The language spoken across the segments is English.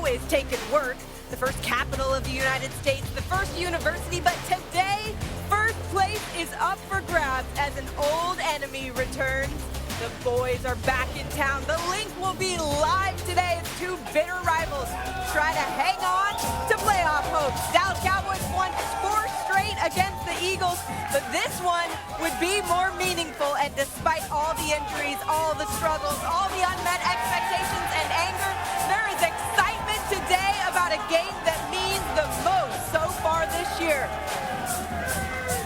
always taken work. The first capital of the United States, the first university, but today, first place is up for grabs as an old enemy returns. The boys are back in town. The link will be live today as two bitter rivals try to hang on to playoff hopes. Dallas Cowboys won 4 straight against the Eagles, but this one would be more meaningful. And despite all the injuries, all the struggles, all the unmet expectations and anger, there is excitement today about a game that means the most so far this year.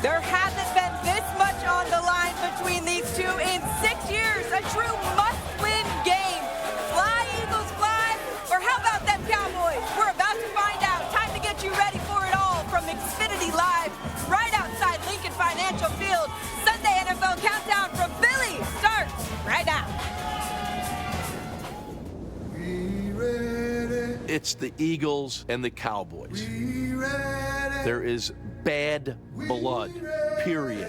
There hasn't been this much on the line between these two in 6 years. A true must-win game. Fly, Eagles, fly. Or how about them Cowboys? We're about to find out. Time to get you ready for it all from Xfinity Live, right outside Lincoln Financial Field. Sunday NFL Countdown from Philly starts right now. It's the Eagles and the Cowboys. There is bad blood, period.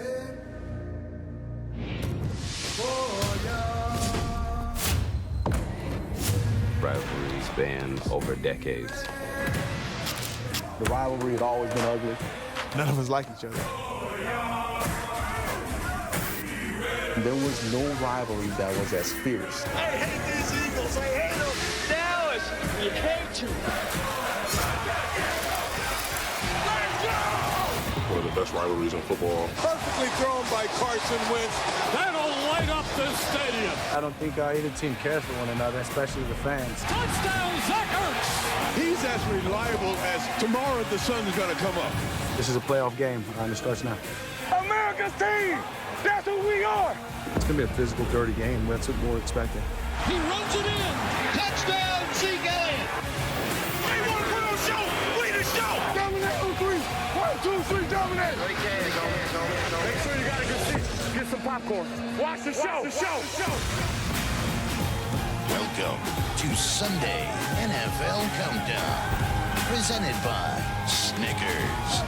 Rivalry spans over decades. The rivalry has always been ugly. None of us like each other. There was no rivalry that was as fierce. I hate these Eagles. I hate them. Dallas, we hate you. One of the best rivalries in football. Perfectly thrown by Carson Wentz. That'll light up this stadium. I don't think either team cares for one another, especially the fans. Touchdown, Zach Ertz. He's as reliable as tomorrow the sun's going to come up. This is a playoff game, and it starts now. America's team. That's who we are. It's going to be a physical, dirty game. That's what we're expecting. He runs it in. Touchdown, Zeke Elliott. They want to put on a show. Lead the show. Dominate on 3. 1, 2, 3, dominate. Make sure you got a good seat. Get some popcorn. Watch the show. Welcome to Sunday NFL Countdown, presented by Snickers.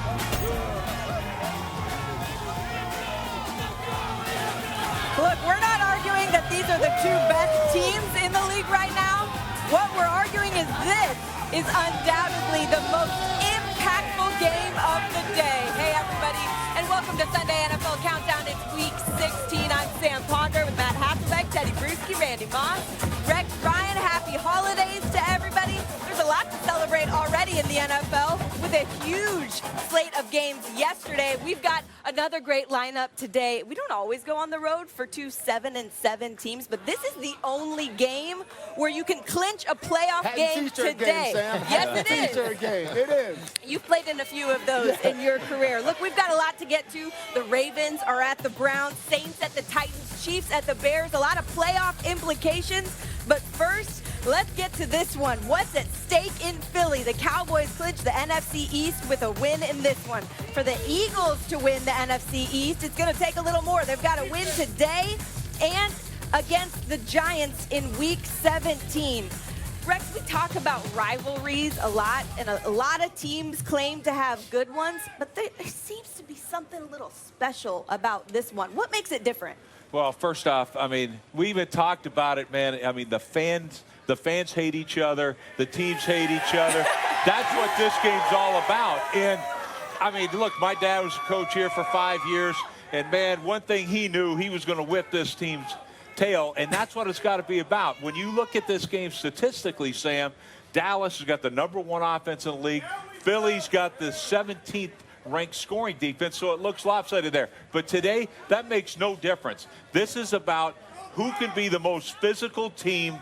Look, we're not arguing that these are the 2 best teams in the league right now. What we're arguing is this is undoubtedly the most impactful game of the day. Hey, everybody, and welcome to Sunday NFL Countdown. It's Week 16. I'm Sam Ponder with Matt Hasselbeck, Teddy Bruschi, Randy Moss, Rex Ryan. Happy holidays to everybody. There's a lot to celebrate already in the NFL with a huge slate of games yesterday. We've got another great lineup today. We don't always go on the road for 2 7-7 teams, but this is the only game where you can clinch a playoff game today. Yes, it is. Game. It is. You've played in a few of those in your career. Look, we've got a lot to get to. The Ravens are at the Browns, Saints at the Titans, Chiefs at the Bears. A lot of playoff implications. But first, let's get to this one. What's at stake in Philly? The Cowboys clinch the NFC East with a win in this one. For the Eagles to win the NFC East, it's going to take a little more. They've got to win today and against the Giants in Week 17. Rex, we talk about rivalries a lot, and a lot of teams claim to have good ones, but there seems to be something a little special about this one. What makes it different? Well, first off, I mean, we even talked about it, man. I mean, the fans hate each other. The teams hate each other. That's what this game's all about. And, I mean, look, my dad was a coach here for 5 years. And, man, one thing he knew, he was going to whip this team's tail. And that's what it's got to be about. When you look at this game statistically, Sam, Dallas has got the #1 offense in the league. Philly's got the 17th ranked scoring defense, so it looks lopsided there. But today, that makes no difference. This is about who can be the most physical team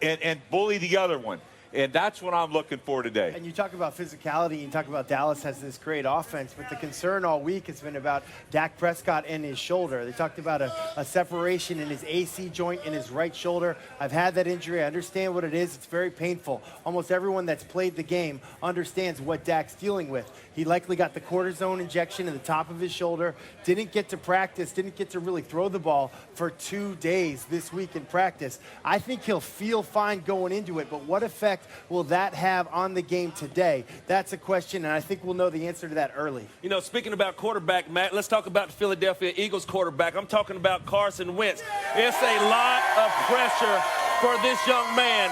and bully the other one. And that's what I'm looking for today. And you talk about physicality, you talk about Dallas has this great offense, but the concern all week has been about Dak Prescott and his shoulder. They talked about a separation in his AC joint in his right shoulder. I've had that injury. I understand what it is. It's very painful. Almost everyone that's played the game understands what Dak's dealing with. He likely got the cortisone injection in the top of his shoulder, didn't get to practice, didn't get to really throw the ball for 2 days this week in practice. I think he'll feel fine going into it, but what effect will that have on the game today? That's a question, and I think we'll know the answer to that early. You know, speaking about quarterback, Matt, let's talk about the Philadelphia Eagles quarterback. I'm talking about Carson Wentz. It's a lot of pressure for this young man.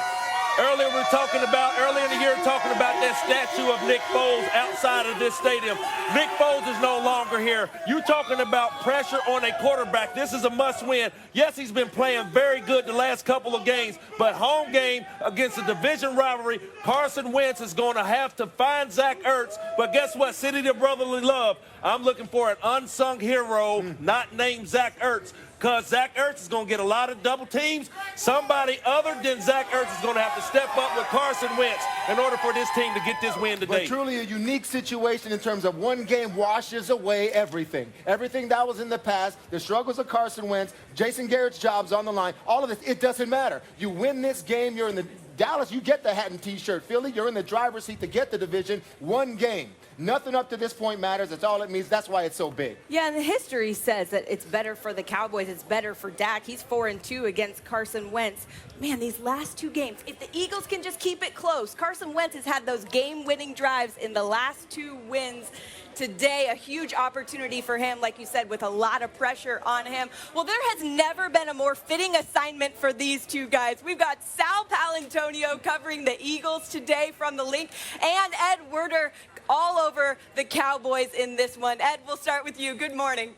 Earlier in the year, talking about that statue of Nick Foles outside of this stadium. Nick Foles is no longer here. You talking about pressure on a quarterback. This is a must-win. Yes, he's been playing very good the last couple of games, but home game against a division rivalry, Carson Wentz is going to have to find Zach Ertz. But guess what? City of brotherly love. I'm looking for an unsung hero, not named Zach Ertz, because Zach Ertz is going to get a lot of double teams. Somebody other than Zach Ertz is going to have to step up with Carson Wentz in order for this team to get this win today. But truly a unique situation in terms of one game washes away everything. Everything that was in the past, the struggles of Carson Wentz, Jason Garrett's job's on the line, all of this, it doesn't matter. You win this game, you're in the Dallas, you get the hat and T-shirt. Philly, you're in the driver's seat to get the division. One game. Nothing up to this point matters. That's all it means. That's why it's so big. Yeah, and the history says that it's better for the Cowboys. It's better for Dak. He's 4-2 against Carson Wentz. Man, these last two games, if the Eagles can just keep it close, Carson Wentz has had those game-winning drives in the last two wins. Today, a huge opportunity for him, like you said, with a lot of pressure on him. Well, there has never been a more fitting assignment for these two guys. We've got Sal Paolantonio covering the Eagles today from the link, and Ed Werder all over the Cowboys in this one. Ed, we'll start with you. Good morning.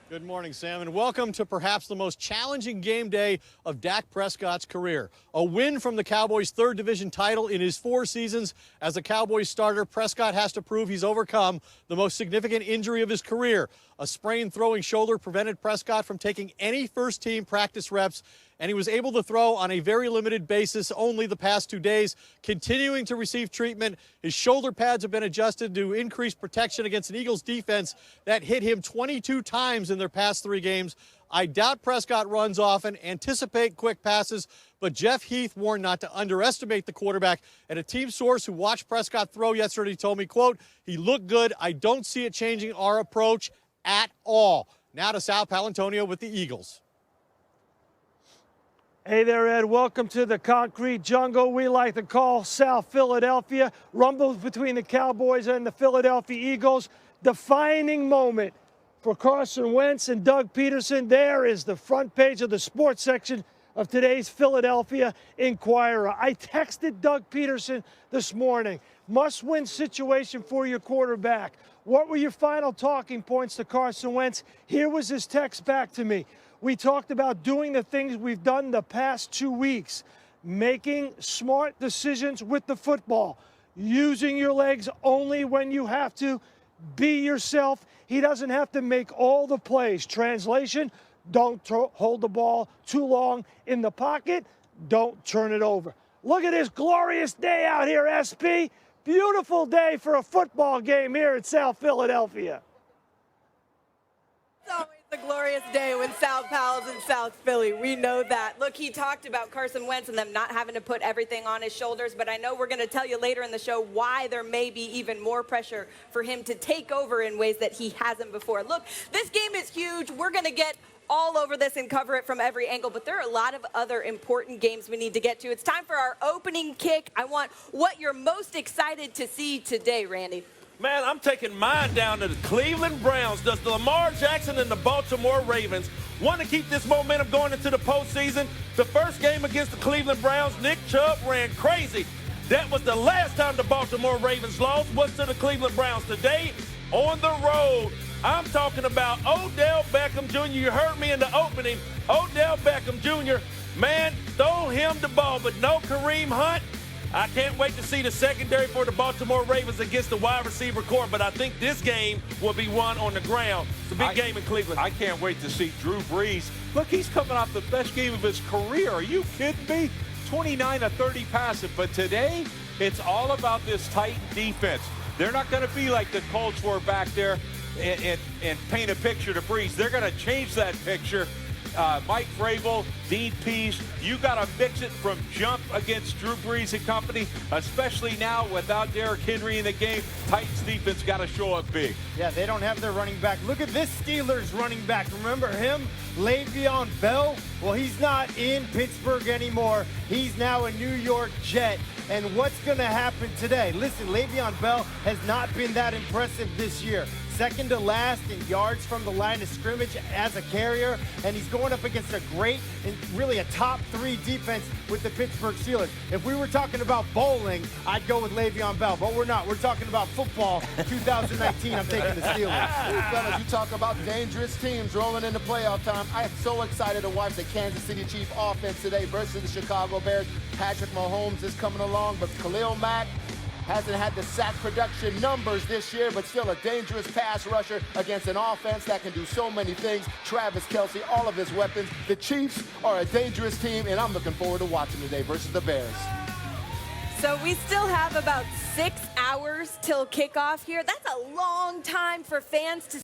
Good morning, Sam, and welcome to perhaps the most challenging game day of Dak Prescott's career. A win from the Cowboys' third division title in his 4 seasons as a Cowboys starter. Prescott has to prove he's overcome the most significant injury of his career. A sprained throwing shoulder prevented Prescott from taking any first-team practice reps, and he was able to throw on a very limited basis only the past 2 days, continuing to receive treatment. His shoulder pads have been adjusted to increase protection against an Eagles defense that hit him 22 times in their past 3 games. I doubt Prescott runs often, anticipate quick passes, but Jeff Heath warned not to underestimate the quarterback. And a team source who watched Prescott throw yesterday told me, quote, "He looked good. I don't see it changing our approach at all." Now to Sal Paolantonio with the Eagles. Hey there, Ed. Welcome to the concrete jungle we like to call South Philadelphia. Rumbles between the Cowboys and the Philadelphia Eagles. Defining moment for Carson Wentz and Doug Peterson. There is the front page of the sports section of today's Philadelphia Inquirer. I texted Doug Peterson this morning. Must-win situation for your quarterback. What were your final talking points to Carson Wentz? Here was his text back to me. We talked about doing the things we've done the past 2 weeks, making smart decisions with the football, using your legs only when you have to, be yourself. He doesn't have to make all the plays. Translation, don't hold the ball too long in the pocket. Don't turn it over. Look at this glorious day out here, SP. Beautiful day for a football game here in South Philadelphia. It's always a glorious day when Sal Powell's in South Philly. We know that. Look, he talked about Carson Wentz and them not having to put everything on his shoulders, but I know we're going to tell you later in the show why there may be even more pressure for him to take over in ways that he hasn't before. Look, this game is huge. We're going to get all over this and cover it from every angle, but there are a lot of other important games we need to get to. It's time for our opening kick. I want what you're most excited to see today, Randy. Man, I'm taking mine down to the Cleveland Browns. Does Lamar Jackson and the Baltimore Ravens want to keep this momentum going into the postseason? The first game against the Cleveland Browns, Nick Chubb ran crazy. That was the last time the Baltimore Ravens lost, was to the Cleveland Browns. Today, on the road, I'm talking about Odell Beckham Jr. You heard me in the opening. Odell Beckham Jr., man, throw him the ball, but no Kareem Hunt. I can't wait to see the secondary for the Baltimore Ravens against the wide receiver core, but I think this game will be won on the ground. It's a big game in Cleveland. I can't wait to see Drew Brees. Look, he's coming off the best game of his career. Are you kidding me? 29 of 30 passing. But today, it's all about this Titan defense. They're not going to be like the Colts were back there and paint a picture to Brees. They're going to change that picture. Mike Vrabel, Dean Pease, you got to mix it from jump against Drew Brees and company, especially now without Derrick Henry in the game. Titans defense got to show up big. Yeah, they don't have their running back. Look at this Steelers running back. Remember him? Le'Veon Bell? Well, he's not in Pittsburgh anymore. He's now a New York Jet. And what's going to happen today? Listen, Le'Veon Bell has not been that impressive this year. second to last in yards from the line of scrimmage as a carrier, and he's going up against a great and really a top 3 defense with the Pittsburgh Steelers. If we were talking about bowling, I'd go with Le'Veon Bell, but we're not. We're talking about football 2019. I'm taking the Steelers. Hey, fellas, you talk about dangerous teams rolling into playoff time. I am so excited to watch the Kansas City Chiefs offense today versus the Chicago Bears. Patrick Mahomes is coming along, but Khalil Mack hasn't had the sack production numbers this year, but still a dangerous pass rusher against an offense that can do so many things. Travis Kelce, all of his weapons. The Chiefs are a dangerous team, and I'm looking forward to watching today versus the Bears. So we still have about 6 hours till kickoff here. That's a long time for fans to